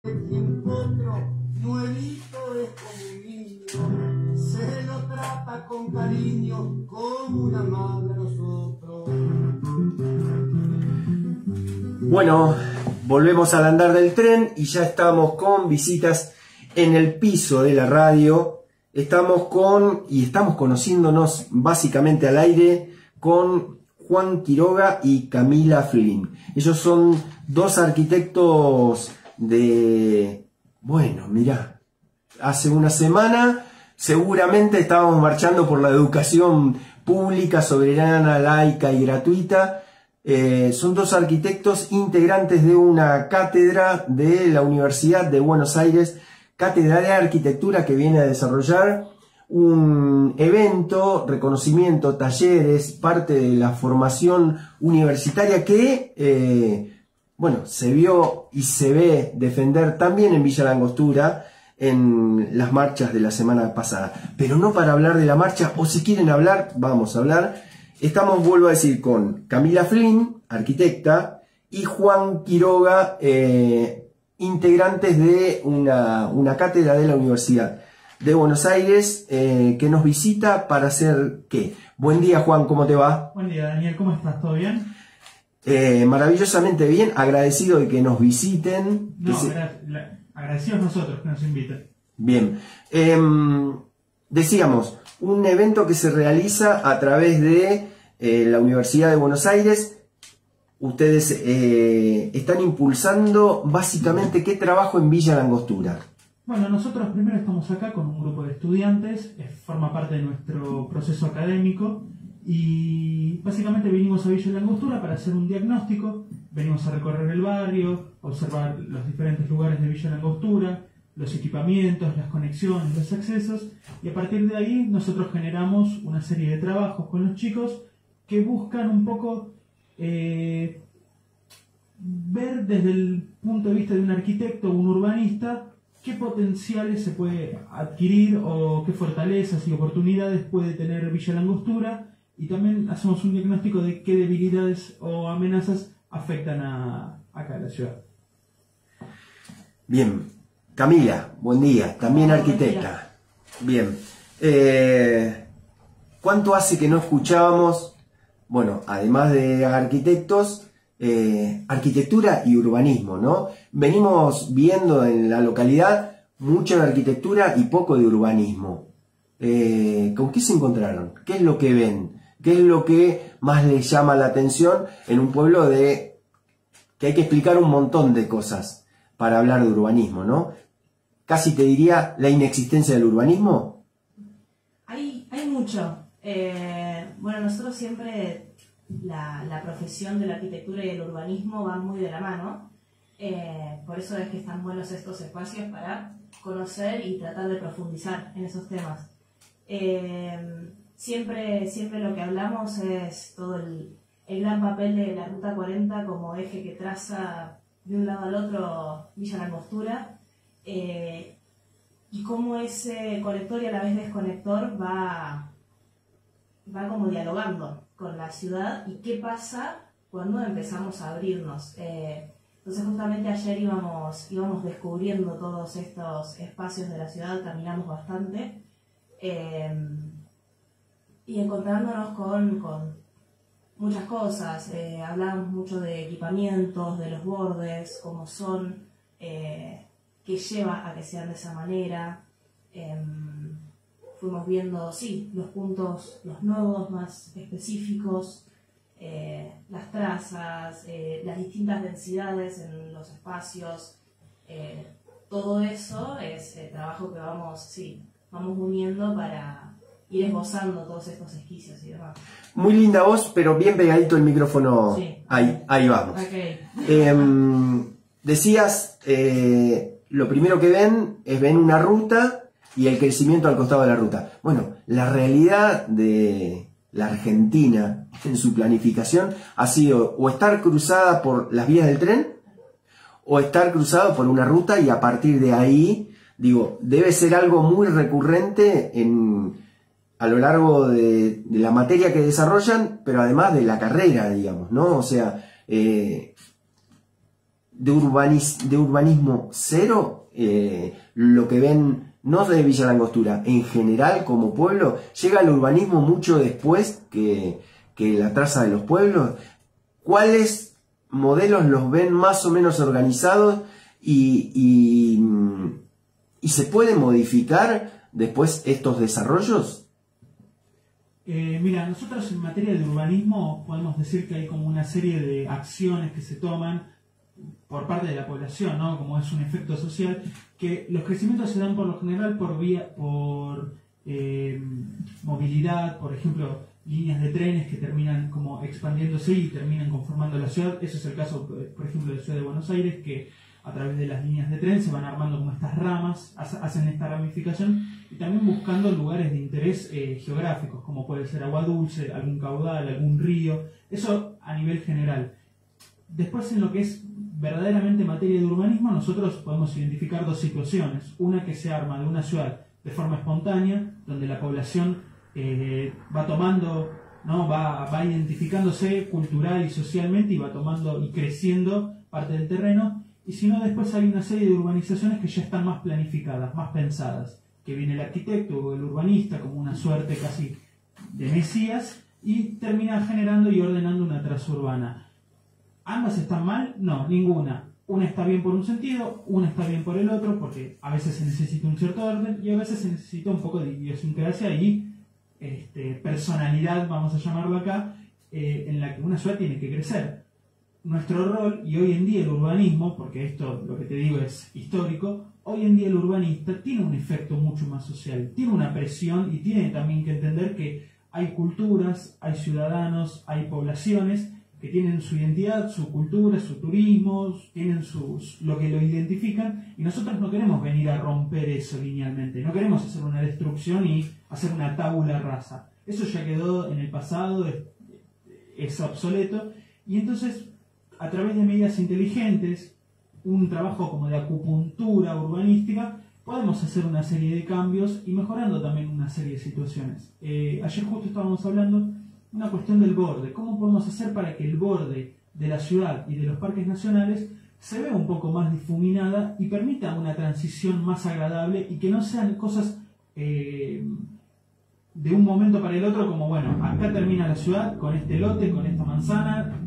En potro, nuevito es como un niño, se lo trata con cariño como una madre a nosotros. Bueno, volvemos al andar del tren y ya estamos con visitas en el piso de la radio. Estamos conociéndonos básicamente al aire con Juan Quiroga y Camila Flynn. Ellos son dos arquitectos bueno, mirá, hace una semana seguramente estábamos marchando por la educación pública, soberana, laica y gratuita. Son dos arquitectos integrantes de una cátedra de la Universidad de Buenos Aires, cátedra de arquitectura, que viene a desarrollar un evento, reconocimiento, talleres, parte de la formación universitaria que, bueno, se vio y se ve defender también en Villa Langostura en las marchas de la semana pasada. Pero no para hablar de la marcha, o si quieren hablar, vamos a hablar. Estamos, vuelvo a decir, con Camila Flynn, arquitecta, y Juan Quiroga, integrantes de una cátedra de la Universidad de Buenos Aires, que nos visita para hacer ¿qué? Buen día, Juan, ¿cómo te va? Buen día, Daniel, ¿cómo estás? ¿Todo bien? Maravillosamente bien, agradecido de que nos visiten. No, agradecidos nosotros que nos inviten. Bien, decíamos, un evento que se realiza a través de la Universidad de Buenos Aires. Ustedes están impulsando básicamente ¿qué trabajo en Villa Langostura? Bueno, nosotros primero estamos acá con un grupo de estudiantes, forma parte de nuestro proceso académico y básicamente vinimos a Villa Langostura para hacer un diagnóstico, venimos a recorrer el barrio, observar los diferentes lugares de Villa Langostura, los equipamientos, las conexiones, los accesos, y a partir de ahí nosotros generamos una serie de trabajos con los chicos que buscan un poco ver desde el punto de vista de un arquitecto o un urbanista qué potenciales se puede adquirir o qué fortalezas y oportunidades puede tener Villa Langostura, y también hacemos un diagnóstico de qué debilidades o amenazas afectan acá a la ciudad. Bien, Camila, buen día, también arquitecta. Bien, ¿cuánto hace que no escuchábamos, bueno, además de arquitectos, arquitectura y urbanismo, ¿no? Venimos viendo en la localidad mucho de arquitectura y poco de urbanismo. ¿Con qué se encontraron? ¿Qué es lo que ven? ¿Qué es lo que más les llama la atención en un pueblo que hay que explicar un montón de cosas para hablar de urbanismo, ¿no? Casi te diría la inexistencia del urbanismo. Hay mucho. Bueno, nosotros siempre la profesión de la arquitectura y el urbanismo van muy de la mano. Por eso es que están buenos estos espacios para conocer y tratar de profundizar en esos temas. Siempre lo que hablamos es todo el gran papel de la Ruta 40 como eje que traza de un lado al otro Villa Langostura, y cómo ese conector y a la vez desconector va como dialogando con la ciudad y qué pasa cuando empezamos a abrirnos. Entonces justamente ayer íbamos descubriendo todos estos espacios de la ciudad, caminamos bastante y encontrándonos con muchas cosas. Hablamos mucho de equipamientos, de los bordes, cómo son, qué lleva a que sean de esa manera. Fuimos viendo, sí, los puntos, los nodos más específicos, las trazas, las distintas densidades en los espacios. Todo eso es trabajo que vamos uniendo para ir esbozando todos estos esquicios y demás. Muy linda voz, pero bien pegadito el micrófono. Sí. Ahí vamos. Okay. Decías, lo primero que ven una ruta y el crecimiento al costado de la ruta. Bueno, la realidad de la Argentina en su planificación ha sido o estar cruzada por las vías del tren o estar cruzado por una ruta, y a partir de ahí, digo, debe ser algo muy recurrente a lo largo de la materia que desarrollan, pero además de la carrera, digamos, ¿no? O sea, de urbanismo cero, lo que ven, no de Villa La Angostura, en general como pueblo, llega el urbanismo mucho después que la traza de los pueblos. ¿Cuáles modelos los ven más o menos organizados y se pueden modificar después estos desarrollos? Mira, nosotros en materia de urbanismo podemos decir que hay como una serie de acciones que se toman por parte de la población, ¿no? Como es un efecto social, que los crecimientos se dan por lo general por movilidad, por ejemplo, líneas de trenes que terminan como expandiéndose y terminan conformando la ciudad. Eso es el caso, por ejemplo, de la ciudad de Buenos Aires, que a través de las líneas de tren se van armando como estas ramas, hacen esta ramificación, y también buscando lugares de interés geográficos, como puede ser agua dulce, algún caudal, algún río, eso a nivel general. Después, en lo que es verdaderamente materia de urbanismo, nosotros podemos identificar dos situaciones. Una que se arma de una ciudad de forma espontánea, donde la población va tomando, ¿no? va identificándose cultural y socialmente y va tomando y creciendo parte del terreno. Y si no, después hay una serie de urbanizaciones que ya están más planificadas, más pensadas, que viene el arquitecto o el urbanista como una suerte casi de mesías y termina generando y ordenando una traza urbana. ¿Ambas están mal? No, ninguna. Una está bien por un sentido, una está bien por el otro, porque a veces se necesita un cierto orden y a veces se necesita un poco de idiosincrasia y personalidad, vamos a llamarlo acá, en la que una ciudad tiene que crecer. Nuestro rol, y hoy en día el urbanismo, porque esto lo que te digo es histórico, hoy en día el urbanista tiene un efecto mucho más social, tiene una presión y tiene también que entender que hay culturas, hay ciudadanos, hay poblaciones que tienen su identidad, su cultura, su turismo, tienen lo que lo identifican, y nosotros no queremos venir a romper eso linealmente, no queremos hacer una destrucción y hacer una tabula rasa. Eso ya quedó en el pasado, es obsoleto, y entonces a través de medidas inteligentes, un trabajo como de acupuntura urbanística, podemos hacer una serie de cambios y mejorando también una serie de situaciones. Ayer justo estábamos hablando una cuestión del borde. ¿Cómo podemos hacer para que el borde de la ciudad y de los parques nacionales se vea un poco más difuminada y permita una transición más agradable y que no sean cosas de un momento para el otro como, bueno, acá termina la ciudad con este lote, con esta manzana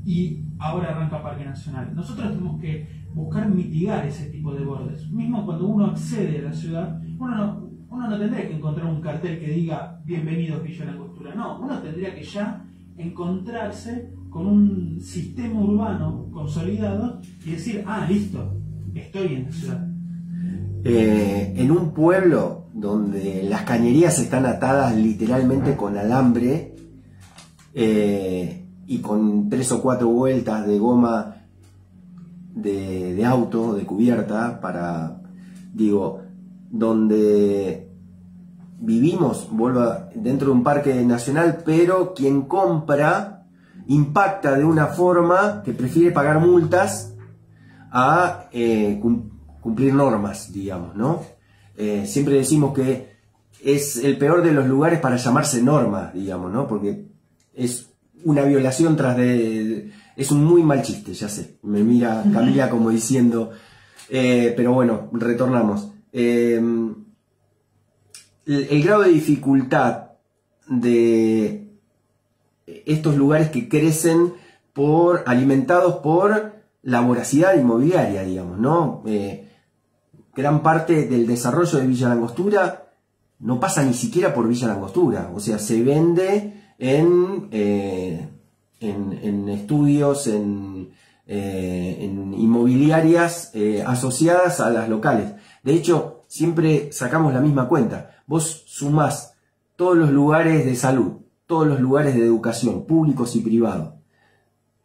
y ahora arranca Parque Nacional? Nosotros tenemos que buscar mitigar ese tipo de bordes. Mismo cuando uno accede a la ciudad, uno no tendría que encontrar un cartel que diga bienvenidos Villa La Angostura. No, uno tendría que ya encontrarse con un sistema urbano consolidado y decir, ah, listo, estoy en la ciudad. En un pueblo donde las cañerías están atadas literalmente con alambre y con 3 o 4 vueltas de goma de auto, de cubierta, donde vivimos, dentro de un parque nacional, pero quien compra impacta de una forma que prefiere pagar multas a cumplir normas, digamos, ¿no? Siempre decimos que es el peor de los lugares para llamarse norma, digamos, ¿no? Porque es una violación es un muy mal chiste, ya sé. Me mira Camila como diciendo, pero bueno, retornamos. El grado de dificultad de estos lugares que crecen alimentados por la voracidad inmobiliaria, digamos, ¿no? Gran parte del desarrollo de Villa La Angostura no pasa ni siquiera por Villa La Angostura, o sea, se vende en estudios, en inmobiliarias asociadas a las locales. De hecho, siempre sacamos la misma cuenta. Vos sumás todos los lugares de salud, todos los lugares de educación, públicos y privados,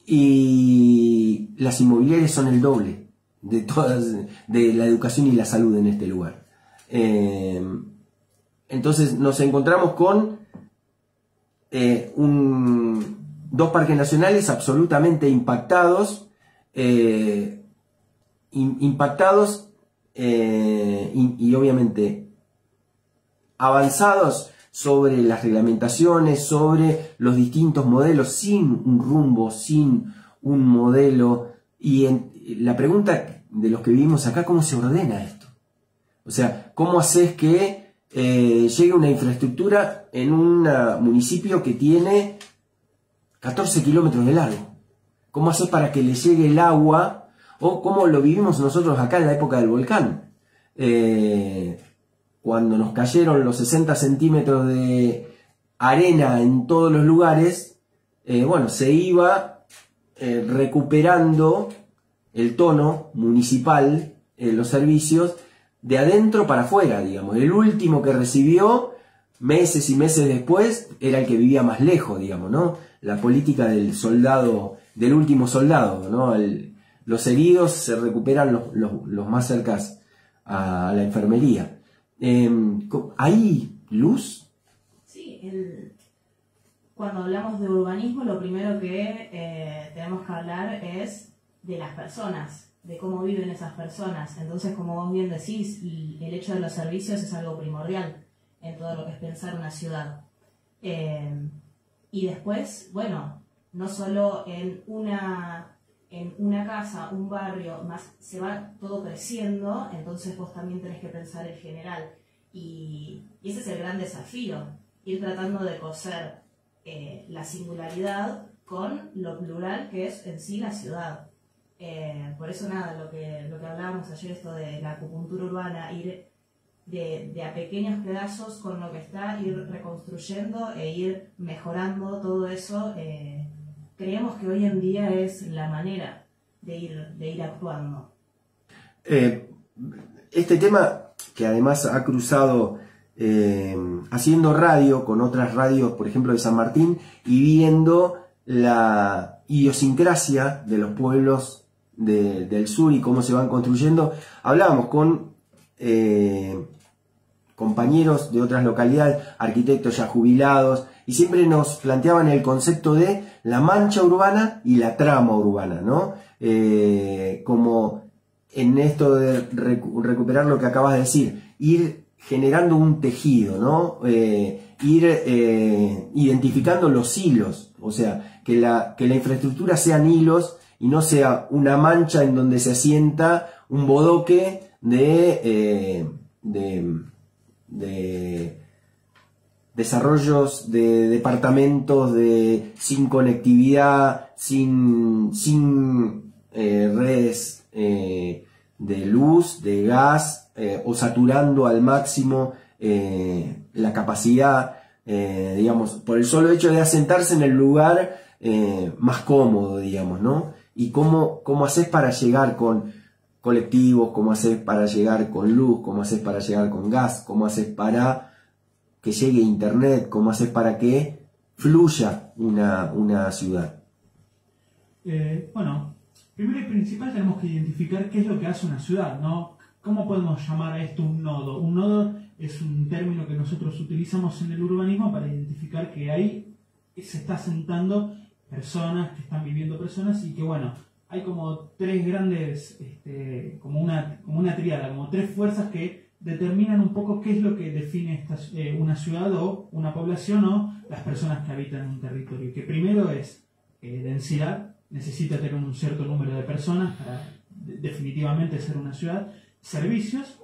y las inmobiliarias son el doble de todas, de la educación y la salud en este lugar. Entonces nos encontramos con dos parques nacionales absolutamente impactados, y obviamente avanzados sobre las reglamentaciones, sobre los distintos modelos, sin un rumbo, sin un modelo Y la pregunta de los que vivimos acá, ¿cómo se ordena esto? O sea, ¿cómo haces que llegue una infraestructura en un municipio que tiene 14 kilómetros de largo? ¿Cómo haces para que le llegue el agua? O cómo lo vivimos nosotros acá en la época del volcán. Cuando nos cayeron los 60 centímetros de arena en todos los lugares, bueno, se iba recuperando el tono municipal, los servicios, de adentro para afuera, digamos. El último que recibió, meses y meses después, era el que vivía más lejos, digamos, ¿no? La política del soldado, del último soldado, ¿no? Los heridos se recuperan los más cercanos a la enfermería. ¿Hay luz? Sí, cuando hablamos de urbanismo, lo primero que tenemos que hablar es de las personas, de cómo viven esas personas. Entonces, como vos bien decís, el hecho de los servicios es algo primordial en todo lo que es pensar una ciudad. Y después, bueno, no solo en una casa, un barrio, más se va todo creciendo, entonces vos también tenés que pensar en general. Y ese es el gran desafío, ir tratando de coser la singularidad con lo plural que es en sí la ciudad. Por eso nada, lo que hablábamos ayer, esto de la acupuntura urbana, ir de a pequeños pedazos con lo que está, ir reconstruyendo e ir mejorando todo eso. Creemos que hoy en día es la manera de ir actuando. Este tema que además ha cruzado haciendo radio con otras radios, por ejemplo de San Martín, y viendo la idiosincrasia de los pueblos del sur y cómo se van construyendo. Hablábamos con compañeros de otras localidades, arquitectos ya jubilados, y siempre nos planteaban el concepto de la mancha urbana y la trama urbana, ¿no? Como en esto de recuperar lo que acabas de decir, ir generando un tejido, ¿no? Ir identificando los hilos, o sea, que la infraestructura sean hilos y no sea una mancha en donde se asienta un bodoque de desarrollos de departamentos sin conectividad, sin redes de luz, de gas, o saturando al máximo la capacidad, digamos, por el solo hecho de asentarse en el lugar más cómodo, digamos, ¿no? Y cómo haces para llegar con colectivos, cómo haces para llegar con luz, cómo haces para llegar con gas, cómo haces para que llegue internet, cómo haces para que fluya una ciudad. Bueno, primero y principal tenemos que identificar qué es lo que hace una ciudad, ¿no? ¿Cómo podemos llamar a esto un nodo? Un nodo es un término que nosotros utilizamos en el urbanismo para identificar que ahí se está asentando personas, que están viviendo personas, y que bueno, hay como tres grandes, como una tríada, como tres fuerzas que determinan un poco qué es lo que define una ciudad o una población o las personas que habitan un territorio. Que primero es densidad, necesita tener un cierto número de personas para definitivamente ser una ciudad, servicios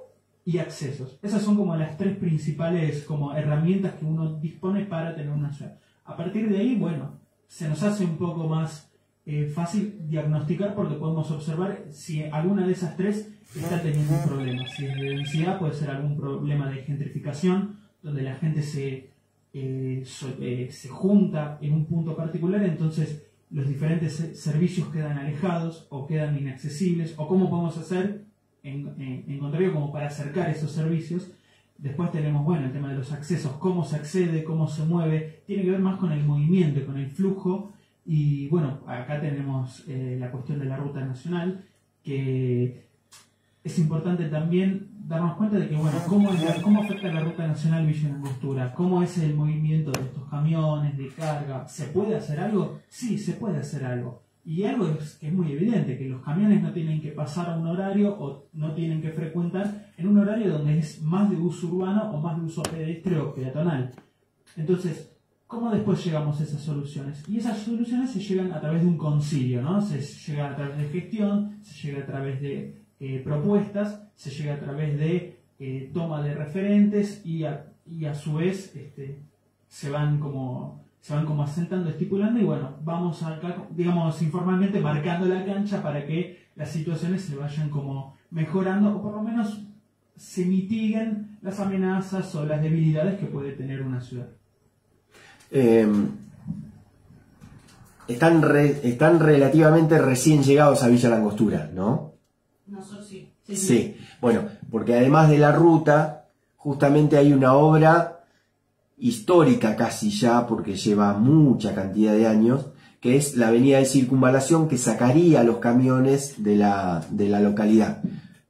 y accesos. Esas son como las tres principales como herramientas que uno dispone para tener una ciudad. A partir de ahí, bueno, se nos hace un poco más fácil diagnosticar porque podemos observar si alguna de esas tres está teniendo un problema. Si es de densidad, puede ser algún problema de gentrificación, donde la gente se junta en un punto particular, entonces los diferentes servicios quedan alejados o quedan inaccesibles, o cómo podemos hacer en contrario como para acercar esos servicios. Después tenemos, bueno, el tema de los accesos, cómo se accede, cómo se mueve, tiene que ver más con el movimiento, con el flujo. Y bueno, acá tenemos la cuestión de la ruta nacional, que es importante también darnos cuenta de que, bueno, cómo afecta la ruta nacional Villa Langostura, cómo es el movimiento de estos camiones, de carga. ¿Se puede hacer algo? Sí, se puede hacer algo. Y algo que es muy evidente, que los camiones no tienen que pasar a un horario o no tienen que frecuentar en un horario donde es más de uso urbano o más de uso pedestre o peatonal. Entonces, ¿Cómo después llegamos a esas soluciones? Y esas soluciones se llegan a través de un concilio, ¿no? Se llega a través de gestión, se llega a través de propuestas, se llega a través de toma de referentes y a su vez se van como asentando, estipulando y bueno, vamos acá, digamos, informalmente marcando la cancha para que las situaciones se vayan como mejorando o por lo menos se mitiguen las amenazas o las debilidades que puede tener una ciudad. Están relativamente recién llegados a Villa Langostura, ¿no? Nosotros sí. Sí, bueno, porque además de la ruta, justamente hay una obra histórica casi ya, porque lleva mucha cantidad de años, que es la avenida de Circunvalación, que sacaría los camiones de la localidad.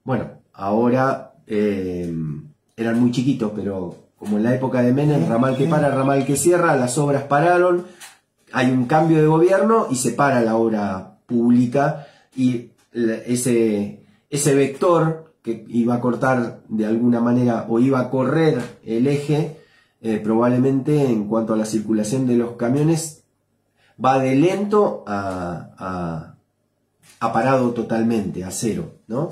Bueno, ahora eran muy chiquitos, pero como en la época de Menem, ramal que para, ramal que cierra, las obras pararon, hay un cambio de gobierno y se para la obra pública y ese vector que iba a cortar de alguna manera o iba a correr el eje, probablemente en cuanto a la circulación de los camiones va de lento a parado totalmente, a cero, ¿no?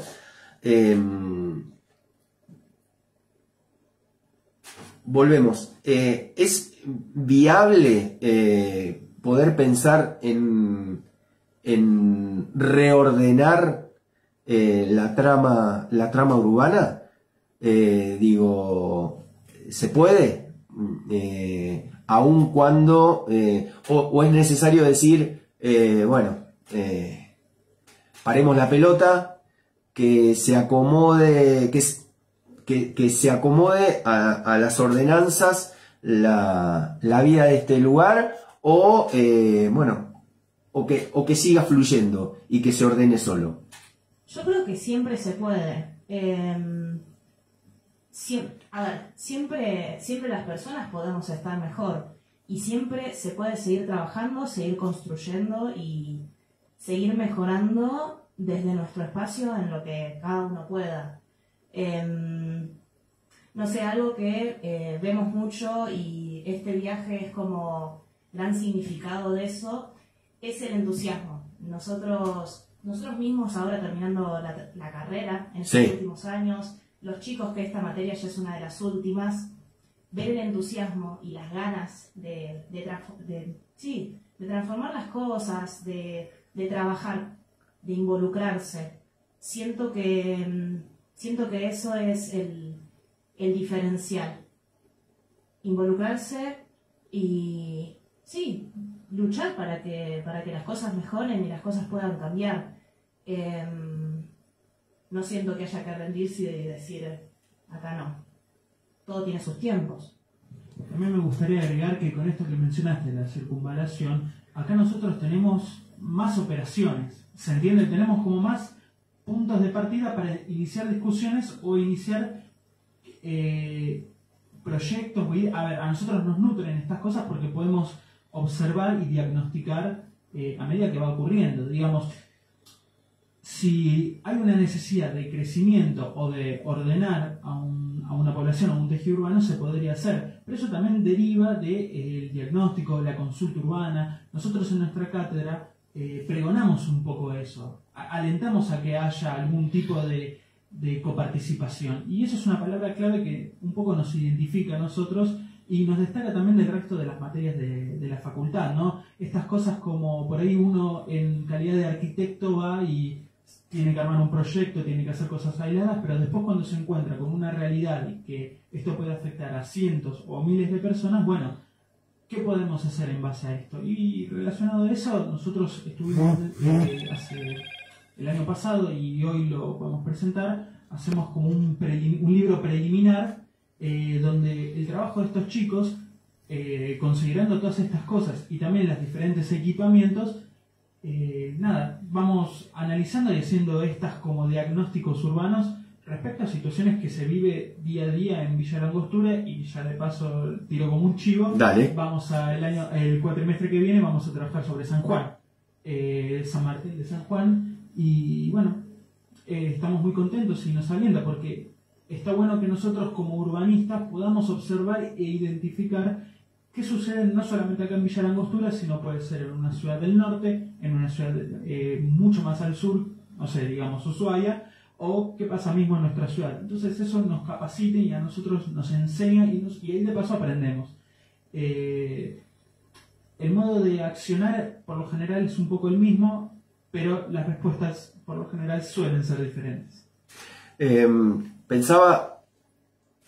Volvemos. ¿Es viable poder pensar en reordenar la trama urbana? Digo, ¿se puede? Aun cuando o es necesario decir paremos la pelota, que se acomode, que se acomode a las ordenanzas la vida de este lugar, o que siga fluyendo y que se ordene solo. Yo creo que siempre se puede. Siempre las personas podemos estar mejor y siempre se puede seguir trabajando, seguir construyendo y seguir mejorando desde nuestro espacio en lo que cada uno pueda. No sé, algo que vemos mucho y este viaje es como gran significado de eso, es el entusiasmo. Nosotros mismos ahora terminando la carrera en estos últimos años, los chicos que esta materia ya es una de las últimas, ver el entusiasmo y las ganas de transformar las cosas, de trabajar, de involucrarse. Siento que eso es el diferencial. Involucrarse y luchar para que las cosas mejoren y las cosas puedan cambiar. No siento que haya que rendirse y decir, acá no. Todo tiene sus tiempos. También me gustaría agregar que con esto que mencionaste, la circunvalación, acá nosotros tenemos más operaciones. ¿Se entiende? Tenemos como más puntos de partida para iniciar discusiones o iniciar proyectos. A nosotros nos nutren estas cosas porque podemos observar y diagnosticar a medida que va ocurriendo. Digamos, si hay una necesidad de crecimiento o de ordenar a una población o a un tejido urbano, se podría hacer. Pero eso también deriva del diagnóstico, de la consulta urbana. Nosotros en nuestra cátedra pregonamos un poco eso. Alentamos a que haya algún tipo de coparticipación. Y eso es una palabra clave que un poco nos identifica a nosotros y nos destaca también del resto de las materias de la facultad, ¿no? Estas cosas como por ahí uno en calidad de arquitecto va y tiene que armar un proyecto, tiene que hacer cosas aisladas, pero después cuando se encuentra con una realidad y que esto puede afectar a cientos o miles de personas, bueno, ¿qué podemos hacer en base a esto? Y relacionado a eso, nosotros estuvimos hace el año pasado y hoy lo podemos presentar, hacemos como un libro preliminar donde el trabajo de estos chicos, considerando todas estas cosas y también los diferentes equipamientos, vamos analizando y haciendo estas como diagnósticos urbanos respecto a situaciones que se vive día a día en Villa Langostura. Y ya de paso tiro como un chivo. Dale. Vamos el cuatrimestre que viene vamos a trabajar sobre San Juan, San Martín de San Juan, y bueno, estamos muy contentos y nos alienta porque está bueno que nosotros como urbanistas podamos observar e identificar ¿Qué sucede no solamente acá en Villa Langostura, sino puede ser en una ciudad del norte, en una ciudad mucho más al sur, no sé, digamos Ushuaia, o qué pasa mismo en nuestra ciudad? Entonces eso nos capacita y a nosotros nos enseña y ahí de paso aprendemos. El modo de accionar por lo general es un poco el mismo, pero las respuestas por lo general suelen ser diferentes. Pensaba,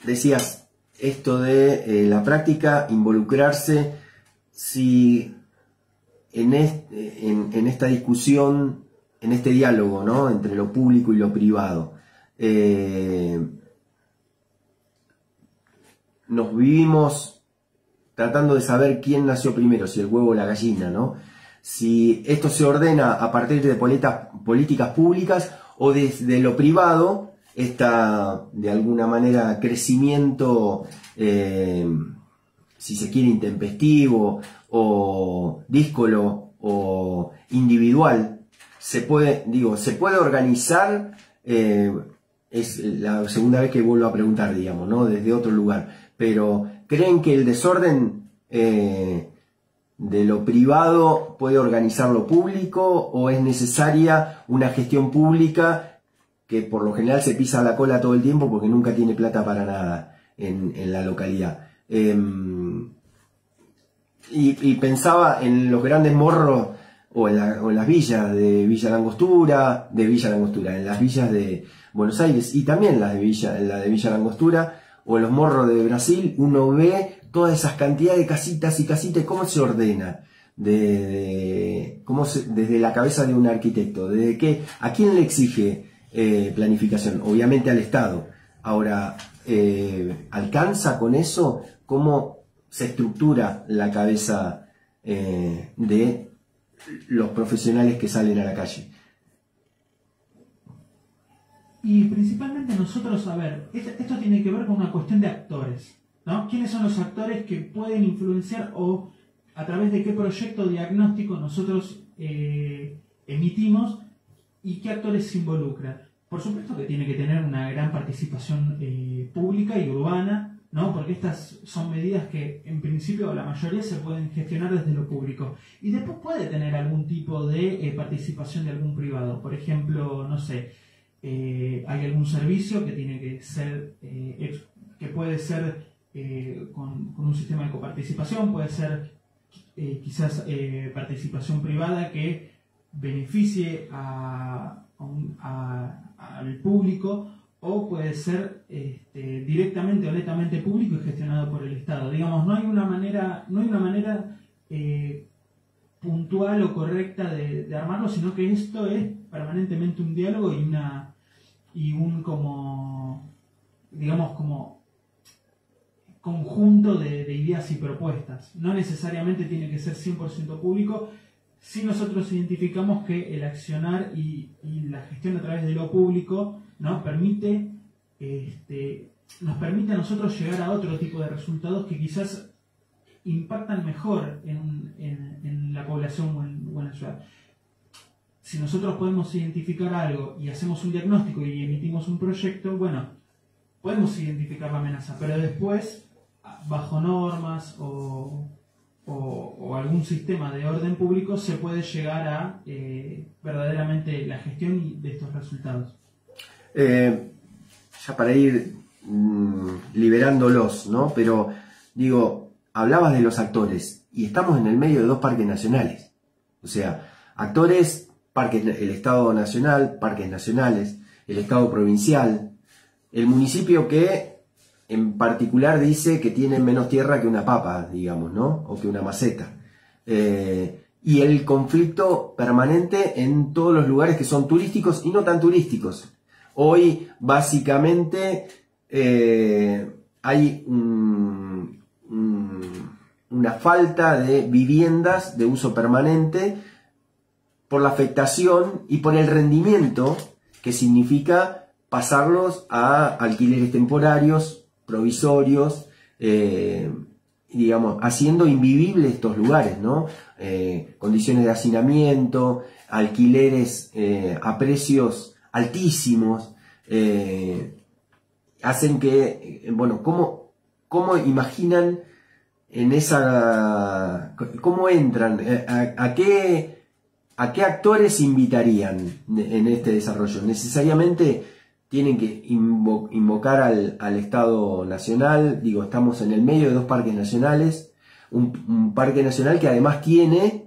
decías, esto de la práctica, involucrarse, si en esta discusión, en este diálogo, ¿no?, entre lo público y lo privado, nos vivimos tratando de saber quién nació primero, si el huevo o la gallina, ¿no? Si esto se ordena a partir de políticas públicas o desde lo privado, de alguna manera crecimiento, si se quiere, intempestivo o díscolo o individual, se puede organizar. Es la segunda vez que vuelvo a preguntar, digamos, ¿no?, desde otro lugar, pero ¿creen que el desorden de lo privado puede organizar lo público, o es necesaria una gestión pública que por lo general se pisa la cola todo el tiempo porque nunca tiene plata para nada en la localidad? Y pensaba en los grandes morros o en las villas de Villa Langostura, en las villas de Buenos Aires y también la de Villa Langostura, o en los morros de Brasil. Uno ve todas esas cantidades de casitas y casitas, y cómo se ordena, desde la cabeza de un arquitecto, ¿a quién le exige planificación? Obviamente al Estado. Ahora, ¿alcanza con eso? ¿Cómo se estructura la cabeza de los profesionales que salen a la calle? Y principalmente nosotros, a ver, esto tiene que ver con una cuestión de actores, ¿no? ¿Quiénes son los actores que pueden influenciar, o a través de qué proyecto diagnóstico nosotros emitimos, y qué actores se involucran? Por supuesto que tiene que tener una gran participación pública y urbana, ¿no? Porque estas son medidas que en principio la mayoría se pueden gestionar desde lo público, y después puede tener algún tipo de participación de algún privado. Por ejemplo, no sé, hay algún servicio que tiene que ser, que puede ser con un sistema de coparticipación, puede ser quizás participación privada que beneficie al público, o puede ser directamente o netamente público y gestionado por el Estado. Digamos, no hay una manera puntual o correcta de armarlo, sino que esto es permanentemente un diálogo y un como conjunto de ideas y propuestas. No necesariamente tiene que ser 100% público. Si nosotros identificamos que el accionar y la gestión a través de lo público nos permite a nosotros llegar a otro tipo de resultados que quizás impactan mejor en la población o en la ciudad. Si nosotros podemos identificar algo y hacemos un diagnóstico y emitimos un proyecto, bueno, podemos identificar la amenaza, pero después, bajo normas o algún sistema de orden público, se puede llegar a verdaderamente la gestión de estos resultados. Ya para ir liberándolos, ¿no? Pero digo, hablabas de los actores y estamos en el medio de dos parques nacionales. O sea, actores, el Estado nacional, parques nacionales, el Estado provincial, el municipio que en particular dice que tiene menos tierra que una papa, digamos, ¿no? O que una maceta. Y el conflicto permanente en todos los lugares que son turísticos y no tan turísticos. Hoy, básicamente, hay una falta de viviendas de uso permanente por la afectación y por el rendimiento que significa pasarlos a alquileres temporarios, provisorios, digamos, haciendo invivibles estos lugares, ¿no? Condiciones de hacinamiento, alquileres a precios altísimos, hacen que, bueno, ¿cómo imaginan en esa... ¿Cómo entran? ¿A qué actores invitarían en este desarrollo? ¿Necesariamente tienen que invocar al Estado Nacional? Digo, estamos en el medio de dos parques nacionales, un parque nacional que además tiene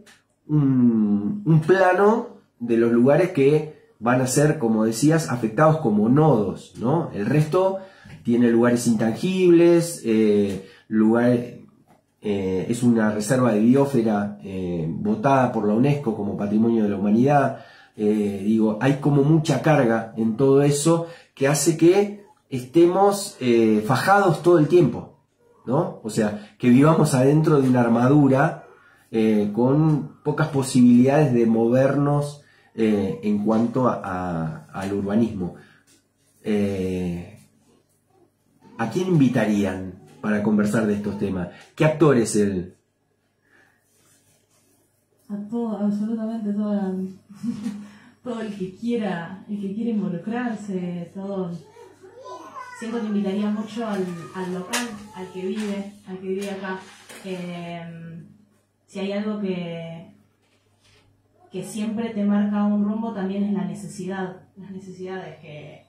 un plano de los lugares que van a ser, como decías, afectados como nodos, ¿no? El resto tiene lugares intangibles, es una reserva de biosfera votada por la UNESCO como Patrimonio de la Humanidad. Digo, hay como mucha carga en todo eso que hace que estemos fajados todo el tiempo, ¿no? O sea, que vivamos adentro de una armadura con pocas posibilidades de movernos en cuanto al urbanismo. ¿A quién invitarían para conversar de estos temas? ¿Qué actor es él? A todo, absolutamente todo, todo el que quiera involucrarse, todo. Siento que invitaría mucho al local, al que vive acá. Si hay algo que siempre te marca un rumbo, también es las necesidades que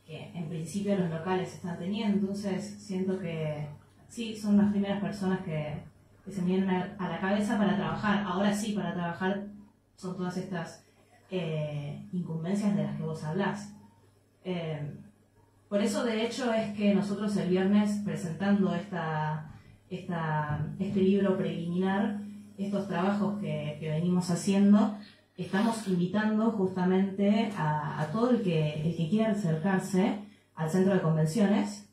en principio los locales están teniendo. Entonces siento que sí, son las primeras personas que se me vienen a la cabeza para trabajar. Ahora sí, para trabajar son todas estas incumbencias de las que vos hablás. Por eso, de hecho, es que nosotros el viernes, presentando este libro preliminar, estos trabajos que venimos haciendo, estamos invitando justamente a todo el que quiera acercarse al centro de convenciones,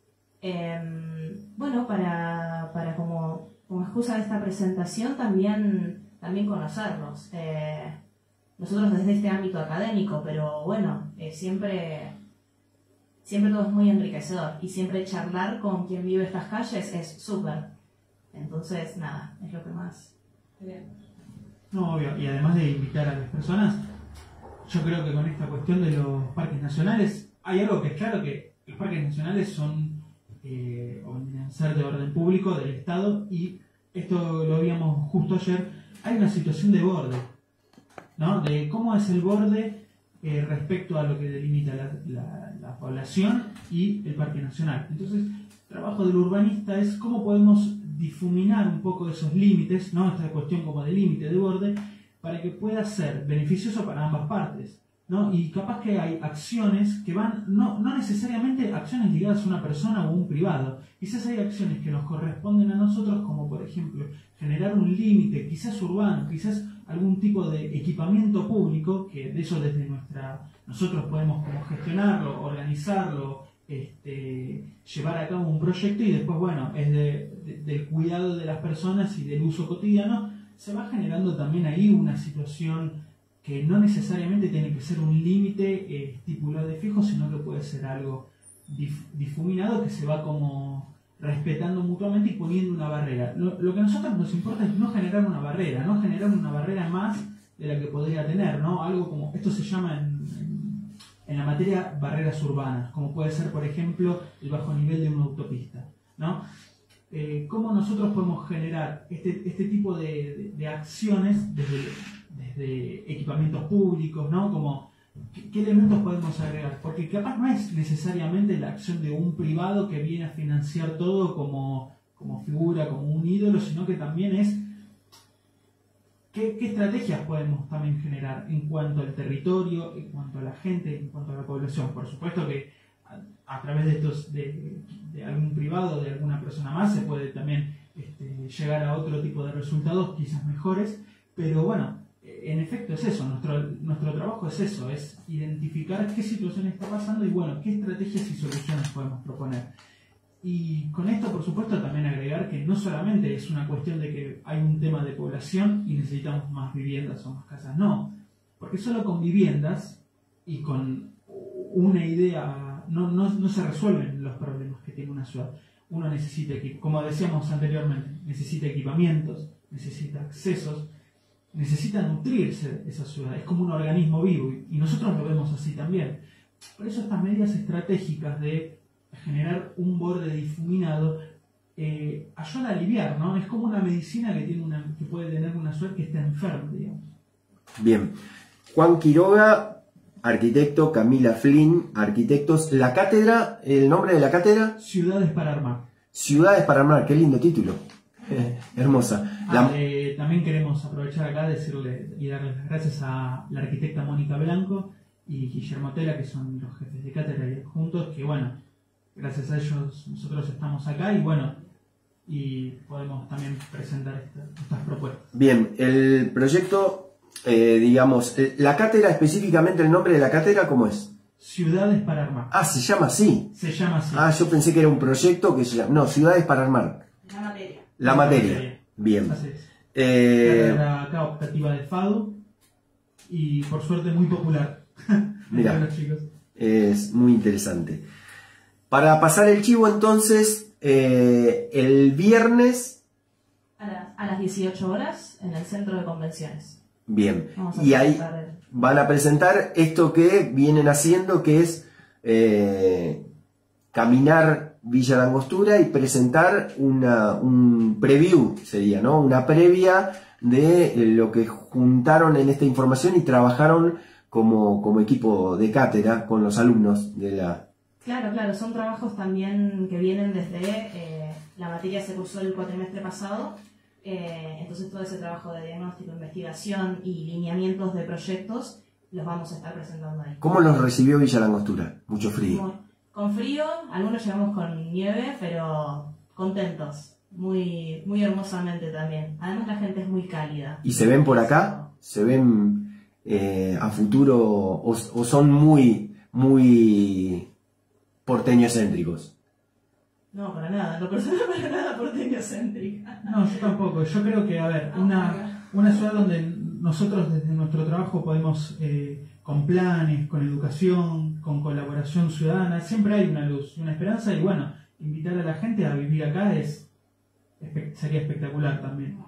bueno, para como excusa de esta presentación también conocerlos. Nosotros desde este ámbito académico, pero bueno, siempre todo es muy enriquecedor, y siempre charlar con quien vive estas calles es súper. Entonces, nada, es lo que más... No, obvio, y además de invitar a las personas, yo creo que con esta cuestión de los parques nacionales, hay algo que es claro, que los parques nacionales son, o vienen a ser de orden público del Estado, y esto lo vimos justo ayer, hay una situación de borde, ¿no? De cómo es el borde respecto a lo que delimita la población y el parque nacional. Entonces, el trabajo del urbanista es cómo podemos difuminar un poco esos límites, ¿no? Esta cuestión como de límite, de borde, para que pueda ser beneficioso para ambas partes, ¿no? Y capaz que hay acciones que van, no necesariamente acciones ligadas a una persona o un privado, quizás hay acciones que nos corresponden a nosotros, como por ejemplo generar un límite, quizás urbano, quizás algún tipo de equipamiento público, que de eso desde nosotros podemos como gestionarlo, organizarlo, llevar a cabo un proyecto, y después, bueno, es del cuidado de las personas y del uso cotidiano, se va generando también ahí una situación que no necesariamente tiene que ser un límite estipulado de fijo, sino que puede ser algo difuminado que se va como respetando mutuamente y poniendo una barrera. Lo que a nosotros nos importa es no generar una barrera más de la que podría tener, ¿no? Algo como, esto se llama en la materia barreras urbanas, como puede ser, por ejemplo, el bajo nivel de una autopista, ¿no? ¿Cómo nosotros podemos generar este tipo de acciones desde equipamientos públicos, ¿no? Como, ¿qué elementos podemos agregar? Porque capaz no es necesariamente la acción de un privado que viene a financiar todo como figura, como un ídolo, sino que también es ¿qué estrategias podemos también generar en cuanto al territorio, en cuanto a la gente, en cuanto a la población. Por supuesto que a través de algún privado, de alguna persona más, se puede también llegar a otro tipo de resultados quizás mejores, pero bueno, en efecto es eso, nuestro trabajo es eso, es identificar qué situación está pasando y bueno, qué estrategias y soluciones podemos proponer. Y con esto, por supuesto, también agregar que no solamente es una cuestión de que hay un tema de población y necesitamos más viviendas o más casas, no, porque solo con viviendas y con una idea no se resuelven los problemas que tiene una ciudad. Uno necesita, como decíamos anteriormente, necesita equipamientos, necesita accesos, necesita nutrirse esa ciudad, es como un organismo vivo y nosotros lo vemos así también. Por eso estas medidas estratégicas de generar un borde difuminado ayuda a aliviar, ¿no? Es como una medicina que puede tener una suerte que está enfermo, digamos. Bien. Juan Quiroga, arquitecto, Camila Flynn, arquitectos. La cátedra, el nombre de la cátedra, Ciudades para armar. Ciudades para armar, qué lindo título. Hermosa. También queremos aprovechar acá de decirle y darles las gracias a la arquitecta Mónica Blanco y Guillermo Tela, que son los jefes de cátedra y juntos, que bueno, gracias a ellos nosotros estamos acá y bueno, y podemos también presentar estas propuestas. Bien, el proyecto, digamos, la cátedra, específicamente el nombre de la cátedra, ¿cómo es? Ciudades para armar. Ah, se llama así. Se llama así. Ah, yo pensé que era un proyecto que se llama... No, Ciudades para armar. La materia. La materia. Bien. Así es. Eh, Acá optativa de FADU y por suerte muy popular. Mirá. Entre los chicos. Es muy interesante. Para pasar el chivo entonces, el viernes, A las 18 horas en el centro de convenciones. bien, Vamos a y ahí presentar van a presentar esto que vienen haciendo, que es caminar Villa La Angostura y presentar un preview, sería, ¿no? Una previa de lo que juntaron en esta información y trabajaron como equipo de cátedra con los alumnos de la... Claro, son trabajos también que vienen desde la materia se cursó el cuatrimestre pasado, entonces todo ese trabajo de diagnóstico, investigación y lineamientos de proyectos los vamos a estar presentando ahí. ¿Cómo los recibió Villa La Angostura? Mucho frío. Con frío, algunos llegamos con nieve, pero contentos, muy, muy hermosamente también. Además la gente es muy cálida. ¿Y se ven por acá? ¿Se ven a futuro o son muy porteño-céntricos? No, para nada, no personal para nada porteño-céntrica. No, yo tampoco. Yo creo que, a ver, una ciudad donde nosotros desde nuestro trabajo podemos, con planes, con educación, con colaboración ciudadana, siempre hay una luz y una esperanza y bueno, invitar a la gente a vivir acá sería espectacular también.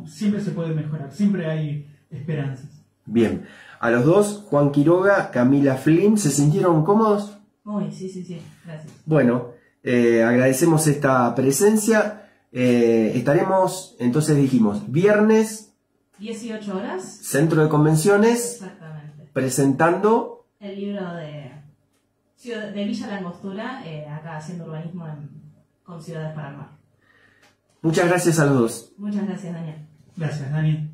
Siempre se puede mejorar, siempre hay esperanzas. Bien, a los dos, Juan Quiroga, Camila Flynn, ¿se sintieron cómodos? Uy, sí, gracias. Bueno, agradecemos esta presencia. Estaremos, entonces dijimos, viernes, 18 horas. Centro de Convenciones, Exactamente. presentando El libro de Villa La Angostura, acá haciendo urbanismo con Ciudades para Armar. Muchas gracias a los dos. Muchas gracias, Daniel. Gracias, Dani.